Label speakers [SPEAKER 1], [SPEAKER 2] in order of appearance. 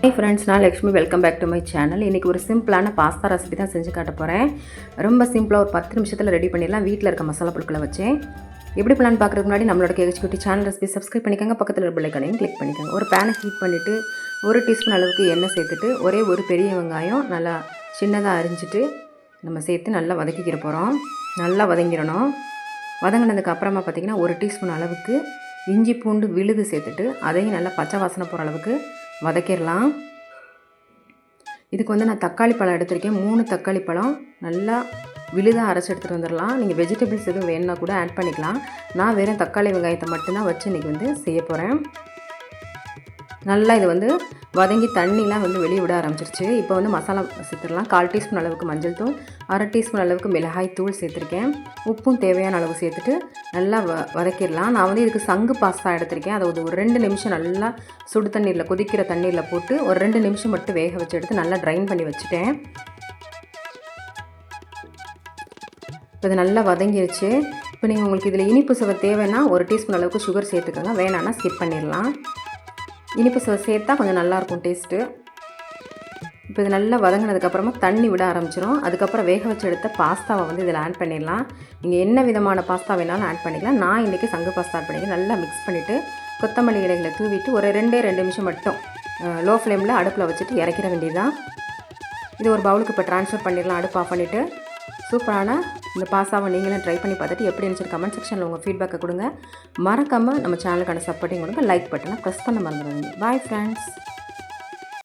[SPEAKER 1] Hey friends, நான் Lakshmi. Welcome back to my channel. இன்றைக்கி ஒரு சிம்பிளான பாஸ்தா ரெசிபி தான் செஞ்சு காட்ட போகிறேன். ரொம்ப சிம்பிளாக ஒரு 10 நிமிஷத்தில் ரெடி பண்ணிடலாம். வீட்டில் இருக்க மசாலா பொருட்களை வச்சேன். எப்படி பிளான் பார்க்குறதுக்கு முன்னாடி நம்மளோட கேஹெச்குட்டி சேனல் ரெசிபி சப்ஸ்கிரைப் பண்ணிக்கோங்க. பக்கத்தில் ஒரு பெல் ஐகானையும் கிளிக் பண்ணிக்கோங்க. ஒரு பேனை ஹீட் பண்ணிவிட்டு 1 டீஸ்பூன் அளவுக்கு எண்ணெய் சேர்த்துட்டு ஒரே ஒரு பெரிய வெங்காயம் நல்லா சின்னதாக அரிஞ்சிட்டு நம்ம சேர்த்து நல்லா வதக்கிக்கிற போகிறோம். நல்லா வதங்கிடணும். வதங்கினதுக்கு அப்புறமா பார்த்திங்கன்னா 1 டீஸ்பூன் அளவுக்கு இஞ்சி பூண்டு விழுது சேர்த்துட்டு அதையும் நல்லா பச்சை வாசனை போகிற அளவுக்கு வதக்கிடலாம். இதுக்கு வந்து நான் தக்காளி பழம் எடுத்திருக்கேன். 3 தக்காளி பழம் நல்லா விழுதாக அரைச்சி எடுத்துகிட்டு வந்துடலாம். நீங்கள் வெஜிடபிள்ஸ் எதுவும் வேணுன்னா கூட ஆட் பண்ணிக்கலாம். நான் வெறும் தக்காளி வெங்காயத்தை மட்டும்தான் வச்சு இன்றைக்கி வந்து செய்ய போகிறேன். நல்லா இது வந்து வதங்கி தண்ணிலாம் வந்து வெளியே விட ஆரம்பிச்சிருச்சு. இப்போ வந்து மசாலா சேர்த்துடலாம். 1/4 டீஸ்பூன் அளவுக்கு மஞ்சள் தூள், 1/2 டீஸ்பூன் அளவுக்கு மிளகாய் தூள் சேர்த்துருக்கேன். உப்பும் தேவையான அளவு சேர்த்துட்டு நல்லா வதக்கிடலாம். நான் வந்து இதுக்கு சங்கு பாஸ்தா எடுத்திருக்கேன். அதை ஒரு 2 நிமிஷம் நல்லா சுடு தண்ணீரில் கொதிக்கிற தண்ணீரில் போட்டு ஒரு 2 நிமிஷம் மட்டும் வேக வச்சு எடுத்து நல்லா ட்ரைன் பண்ணி வச்சுட்டேன். இப்போ இது நல்லா வதங்கிருச்சு. இப்போ நீங்கள் உங்களுக்கு இதில் இனிப்பு சுவை தேவைன்னா 1 டீஸ்பூன் அளவுக்கு சுகர் சேர்த்துக்கோங்க. வேணான்னா ஸ்கிப் பண்ணிடலாம். இனிப்பு சுவை சேர்த்தா கொஞ்சம் நல்லாயிருக்கும் டேஸ்ட்டு. இப்போ இது நல்லா வதங்கினதுக்கப்புறமா தண்ணி விட ஆரம்பிச்சிடும். அதுக்கப்புறம் வேக வச்சு எடுத்த பாஸ்தாவை வந்து இதில் ஆட் பண்ணிடலாம். நீங்கள் என்ன விதமான பாஸ்தா வேணாலும் ஆட் பண்ணிக்கலாம். நான் இன்றைக்கி சங்கு பாஸ்தா ஆட் பண்ணிக்கிறேன். நல்லா மிக்ஸ் பண்ணிவிட்டு கொத்தமல்லி இலைகளை தூவிட்டு ஒரு 2 நிமிஷம் மட்டும் லோ ஃப்ளேமில் அடுப்பில் வச்சுட்டு இறக்கிற வேண்டியதுதான். இது ஒரு பவுலுக்கு இப்போ ட்ரான்ஸ்ஃபர் பண்ணிடலாம். அடுப்பு ஆஃப் பண்ணிவிட்டு சூப்பரான இந்த பாஸ்தாவை நீங்களும் ட்ரை பண்ணி பார்த்துட்டு எப்படி இருந்துச்சு கமெண்ட் செக்ஷனில் உங்கள் ஃபீட்பேக்கை கொடுங்க. மறக்காமல் நம்ம சேனலுக்கான சப்போர்ட்டிங் கொடுங்க. லைக் பட்டனை ப்ரெஸ் பண்ண மறந்துடுங்க. Bye friends.